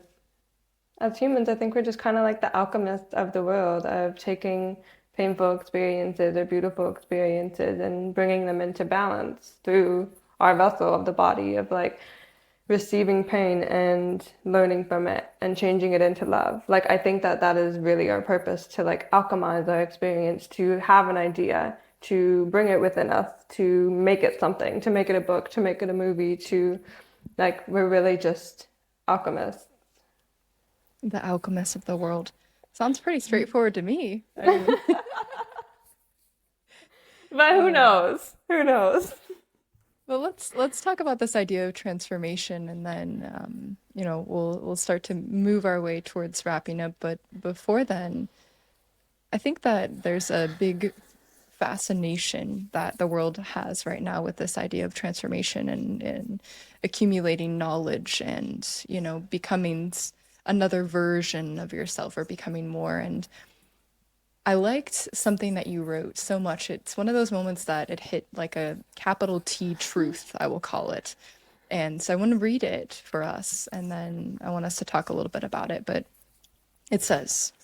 humans, I think we're just kind of like the alchemists of the world, of taking painful experiences or beautiful experiences and bringing them into balance through our vessel of the body, of like receiving pain and learning from it and changing it into love. Like, I think that that is really our purpose, to like alchemize our experience, to have an idea, to bring it within us, to make it something, to make it a book, to make it a movie, to like, we're really just alchemists. The alchemist of the world. Sounds pretty straightforward to me. I mean, But who um, knows? Who knows? but let's talk about this idea of transformation, and then we'll start to move our way towards wrapping up. But before then, I think that there's a big fascination that the world has right now with this idea of transformation and accumulating knowledge and, becoming another version of yourself or becoming more. And I liked something that you wrote so much. It's one of those moments that it hit like a capital T truth, I will call it. And so I want to read it for us, and then I want us to talk a little bit about it. But it says,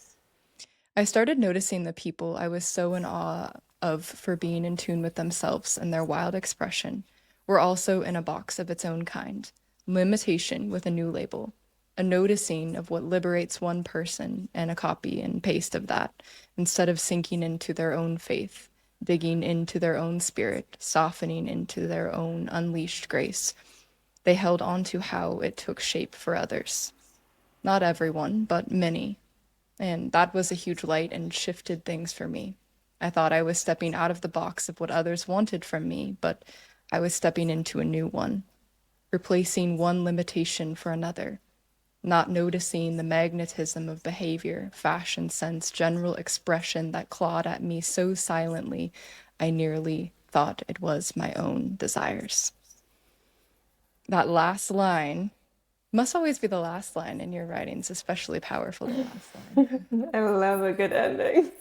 I started noticing the people I was so in awe of for being in tune with themselves and their wild expression were also in a box of its own kind, limitation with a new label, a noticing of what liberates one person and a copy and paste of that, instead of sinking into their own faith, digging into their own spirit, softening into their own unleashed grace. They held on to how it took shape for others. Not everyone, but many, and that was a huge light and shifted things for me. I thought I was stepping out of the box of what others wanted from me, but I was stepping into a new one, replacing one limitation for another, not noticing the magnetism of behavior, fashion sense, general expression that clawed at me so silently I nearly thought it was my own desires. That last line must always be the last line in your writings, especially powerful, the last line. I love a good ending.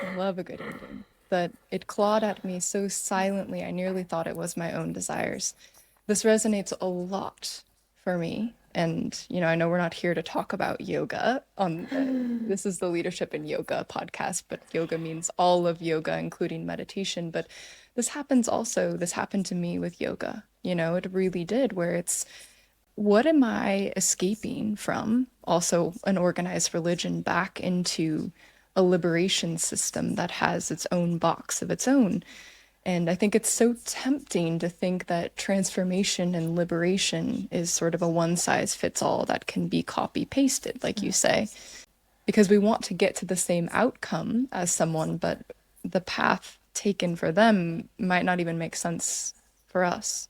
I love a good ending. That it clawed at me so silently, I nearly thought it was my own desires. This resonates a lot for me. And, I know we're not here to talk about yoga. This is the Leadership in Yoga podcast, but yoga means all of yoga, including meditation. But this happened to me with yoga. It really did, where it's, what am I escaping from? Also, an organized religion back into a liberation system that has its own box of its own. And I think it's so tempting to think that transformation and liberation is sort of a one size fits all that can be copy pasted, like you say, because we want to get to the same outcome as someone, but the path taken for them might not even make sense for us.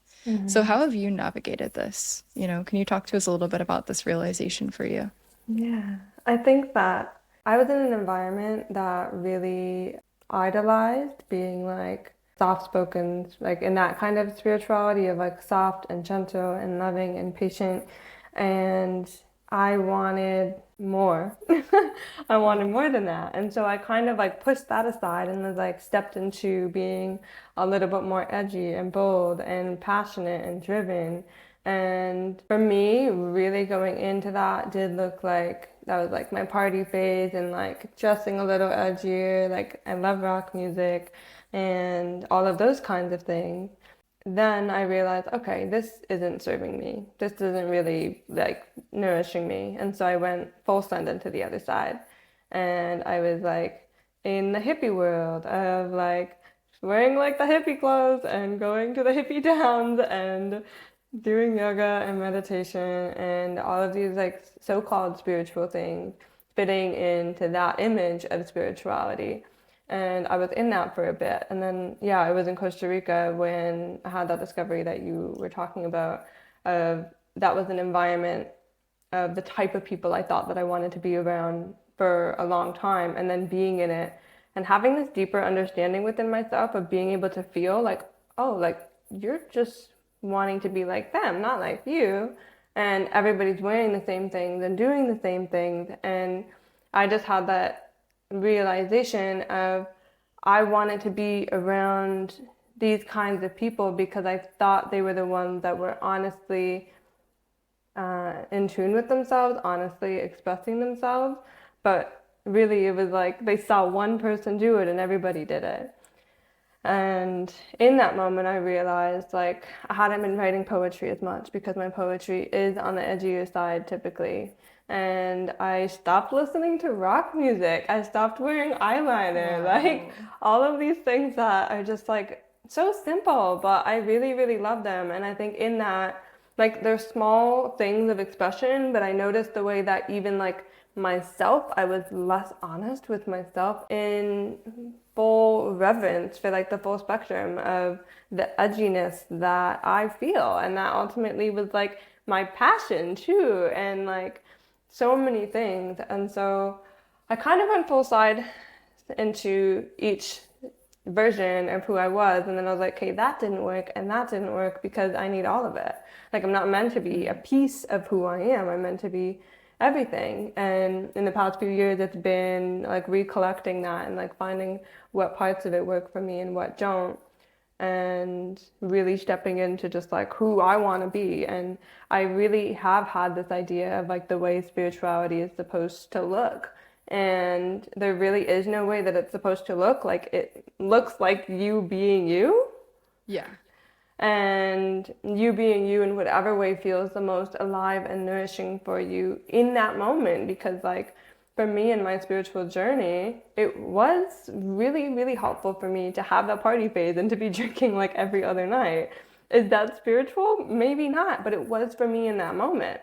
So how have you navigated this? Can you talk to us a little bit about this realization for you? Yeah, I think that I was in an environment that really idolized being like soft spoken, like in that kind of spirituality of like soft and gentle and loving and patient. And I wanted more. I wanted more than that. And so I kind of like pushed that aside and was like stepped into being a little bit more edgy and bold and passionate and driven. And for me, really going into that did look like that was like my party phase and like dressing a little edgier. Like I love rock music and all of those kinds of things. Then I realized, okay, this isn't serving me. This isn't really like nourishing me. And so I went full send into the other side. And I was like in the hippie world of like wearing like the hippie clothes and going to the hippie towns and doing yoga and meditation and all of these like so-called spiritual things fitting into that image of spirituality. And I was in that for a bit. And then, yeah, I was in Costa Rica when I had that discovery that you were talking about. That was an environment of the type of people I thought that I wanted to be around for a long time. And then being in it and having this deeper understanding within myself of being able to feel like, oh, like you're just wanting to be like them, not like you. And everybody's wearing the same things and doing the same things. And I just had that realization of I wanted to be around these kinds of people because I thought they were the ones that were honestly in tune with themselves, honestly expressing themselves. But really, it was like they saw one person do it and everybody did it. And in that moment, I realized like I hadn't been writing poetry as much because my poetry is on the edgier side typically. And I stopped listening to rock music. I stopped wearing eyeliner. Like Wow. all of these things that are just like so simple, but I really, really love them. And I think in that, like, they're small things of expression, but I noticed the way that even like myself, I was less honest with myself in full reverence for like the full spectrum of the edginess that I feel. And that ultimately was like my passion too. And like so many things. And so I kind of went full side into each version of who I was. And then I was like, okay, that didn't work and that didn't work because I need all of it. Like, I'm not meant to be a Mm. piece of who I am. I'm meant to be everything. And in the past few years, it's been like recollecting that and like finding what parts of it work for me and what don't. And really stepping into just like who I want to be. And I really have had this idea of like the way spirituality is supposed to look. And there really is no way that it's supposed to look like it looks like you being you Yeah. and you being you in whatever way feels the most alive and nourishing for you in that moment. Because like for me in my spiritual journey, it was really, really helpful for me to have that party phase and to be drinking like every other night. Is that spiritual? Maybe not, but it was for me in that moment.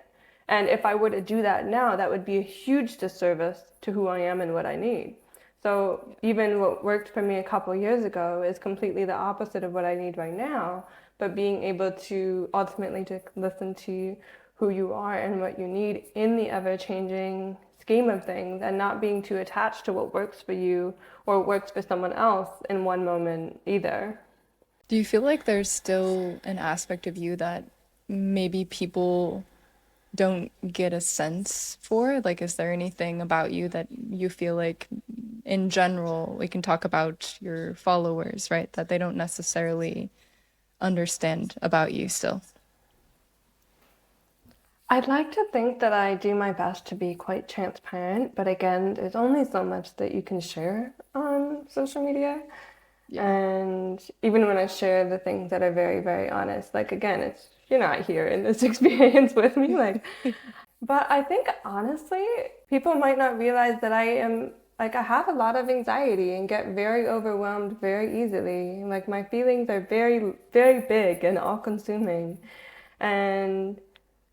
And if I were to do that now, that would be a huge disservice to who I am and what I need. So Yeah. even what worked for me a couple years ago is completely the opposite of what I need right now. But being able to ultimately to listen to who you are and what you need in the ever-changing scheme of things, and not being too attached to what works for you or works for someone else in one moment either. Do you feel like there's still an aspect of you that maybe people don't get a sense for? Like, is there anything about you that you feel like, in general, we can talk about your followers, right? That they don't necessarily understand about you still? I'd like to think that I do my best to be quite transparent, but again, there's only so much that you can share on social media. Yeah. And even when I share the things that are very, very honest, like again, it's you're not here in this experience with me, like, but I think honestly, people might not realize that I am like I have a lot of anxiety and get very overwhelmed very easily. Like my feelings are very, very big and all-consuming. And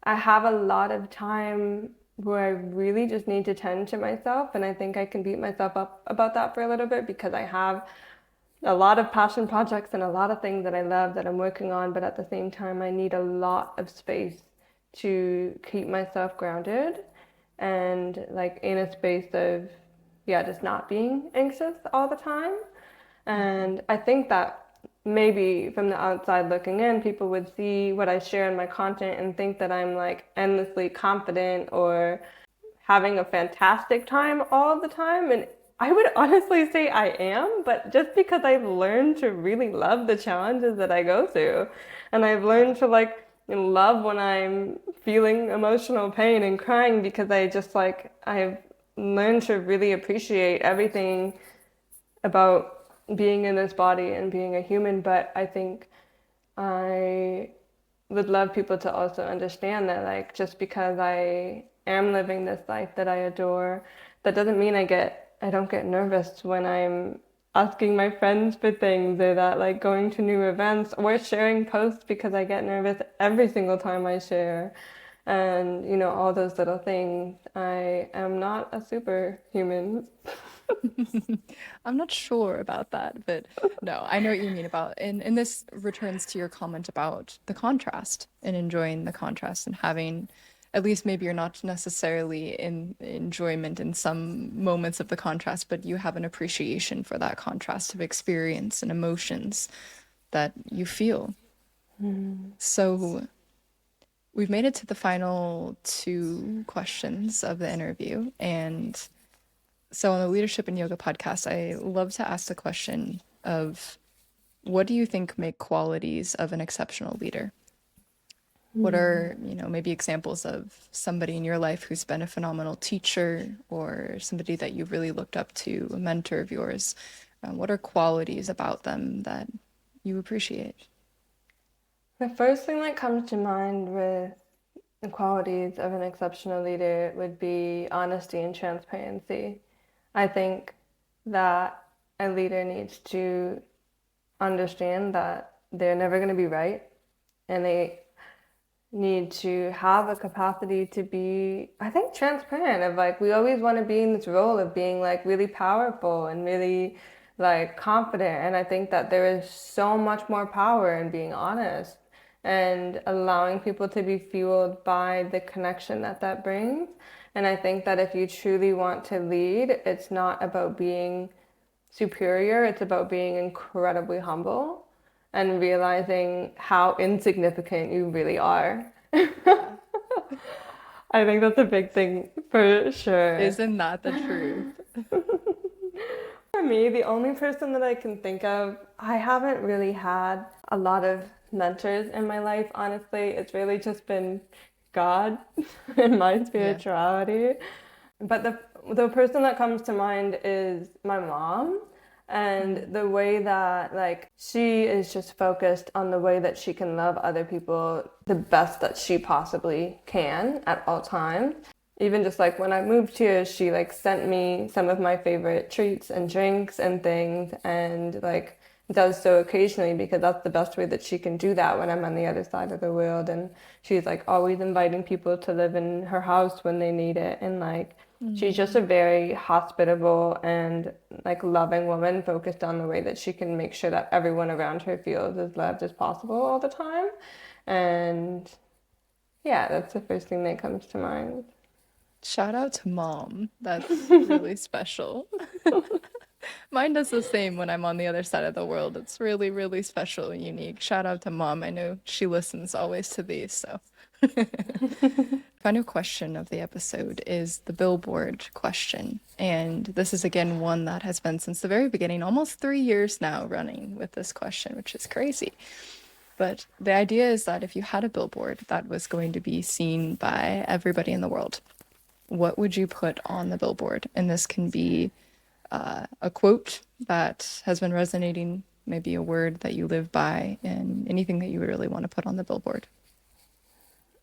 I have a lot of time where I really just need to tend to myself, and I think I can beat myself up about that for a little bit because I have a lot of passion projects and a lot of things that I love that I'm working on, but at the same time, I need a lot of space to keep myself grounded and like in a space of, yeah, just not being anxious all the time. Mhm. And I think that maybe from the outside looking in, people would see what I share in my content and think that I'm like endlessly confident or having a fantastic time all the time. And I would honestly say I am, but just because I've learned to really love the challenges that I go through. And I've Yeah. learned to like love when I'm feeling emotional pain and crying because I just like, I've learned to really appreciate everything about being in this body and being a human. But I think I would love people to also understand that, like, just because I am living this life that I adore, that doesn't mean I don't get nervous when I'm asking my friends for things or that, like, going to new events or sharing posts because I get nervous every single time I share. And, all those little things. I am not a superhuman. I'm not sure about that, but no, I know what you mean about, and this returns to your comment about the contrast and enjoying the contrast and having, at least maybe you're not necessarily in enjoyment in some moments of the contrast, but you have an appreciation for that contrast of experience and emotions that you feel. So we've made it to the final two questions of the interview, and So on the Leadership and Yoga podcast, I love to ask the question of what do you think make qualities of an exceptional leader? What are, maybe examples of somebody in your life who's been a phenomenal teacher or somebody that you've really looked up to, a mentor of yours? What are qualities about them that you appreciate? The first thing that comes to mind with the qualities of an exceptional leader would be honesty and transparency. I think that a leader needs to understand that they're never going to be right, and they need to have a capacity to be, I think, transparent. Of like, we always want to be in this role of being like really powerful and really like confident, and I think that there is so much more power in being honest and allowing people to be fueled by the connection that that brings. And I think that if you truly want to lead, it's not about being superior, it's about being incredibly humble and realizing how insignificant you really are. Yeah. I think that's a big thing for sure. Isn't that the truth? For me, the only person that I can think of, I haven't really had a lot of mentors in my life, honestly. It's really just been God and my Yeah. spirituality. But the person that comes to mind is my mom, and Mm. the way that like she is just focused on the way that she can love other people the best that she possibly can at all times. Even just like when I moved here, she like sent me some of my favorite treats and drinks and things, and like does so occasionally because that's the best way that she can do that when I'm on the other side of the world. And she's like always inviting people to live in her house when they need it, and like she's just a Mm. very hospitable and like loving woman focused on the way that she can make sure that everyone around her feels as loved as possible all the time. And yeah, that's the first thing that comes to mind. Shout out to mom. That's really special. Mine does the same when I'm on the other side of the world. It's really, really special and unique. Shout out to mom. I know she listens always to these, so. Final question of the episode is the billboard question. And this is again one that has been since the very beginning, almost 3 years now running with this question, which is crazy. But the idea is that if you had a billboard that was going to be seen by everybody in the world, what would you put on the billboard? And this can be a quote that has been resonating, maybe a word that you live by, and anything that you would really want to put on the billboard.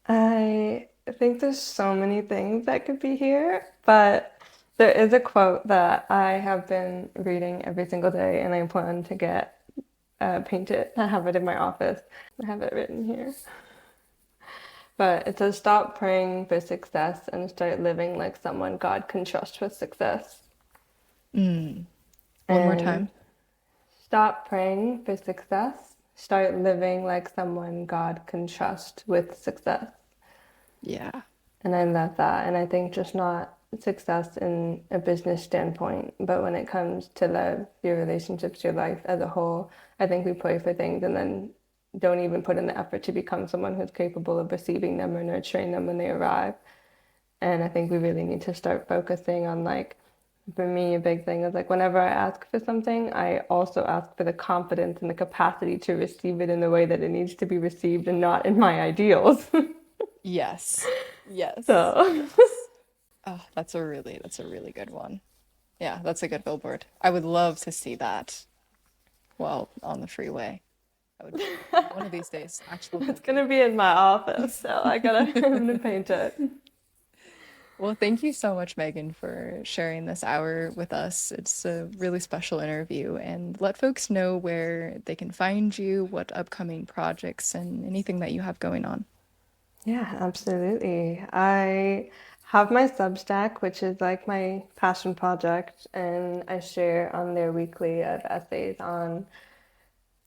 I think there's so many things that could be here, but there is a quote that I have been reading every single day, and I plan to get painted. I have it in my office. I have it written here. But it says, stop praying for success and start living like someone God can trust with success. Mm. One more And time. stop praying for success, start living like someone God can trust with success. Yeah. And I love that. And I think just not success in a business standpoint, but when it comes to love, your relationships, your life as a whole, I think we pray for things and then don't even put in the effort to become someone who's capable of receiving them or nurturing them when they arrive. And I think we really need to start focusing on like, for me, a big thing is like whenever I ask for something, I also ask for the confidence and the capacity to receive it in the way that it needs to be received and not in my ideals. Yes. Yes. So Yes. Oh, that's a really good one. Yeah, that's a good billboard. I would love to see that while on the freeway. I would one of these days, actual it's billboard. gonna be in my office, so I'm gonna paint it. Well, thank you so much, Megan, for sharing this hour with us. It's a really special interview, and let folks know where they can find you, what upcoming projects, and anything that you have going on. Yeah, absolutely. I have my Substack, which is like my passion project, and I share on there weekly of essays on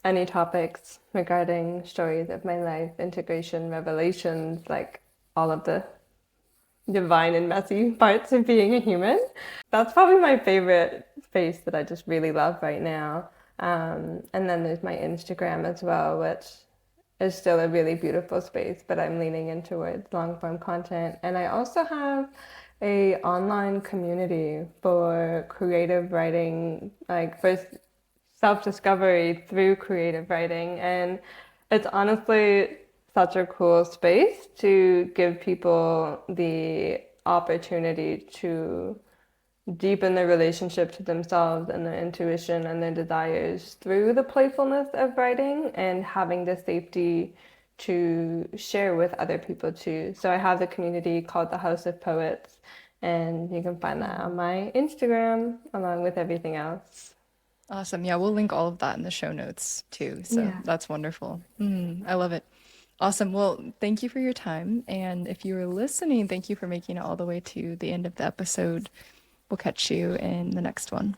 any topics regarding stories of my life, integration, revelations, like all of the divine and messy parts of being a human. That's probably my favorite space that I just really love right now. And then there's my Instagram as well, which is still a really beautiful space, but I'm leaning in towards long form content. And I also have a online community for creative writing, like for self-discovery through creative writing. And it's honestly such a cool space to give people the opportunity to deepen their relationship to themselves and their intuition and their desires through the playfulness of writing and having the safety to share with other people too. So I have the community called the House of Poets, and you can find that on my Instagram along with everything else. Awesome. Yeah, we'll link all of that in the show notes too. So Yeah. that's wonderful. I love it. Awesome. Well, thank you for your time. And if you were listening, thank you for making it all the way to the end of the episode. We'll catch you in the next one.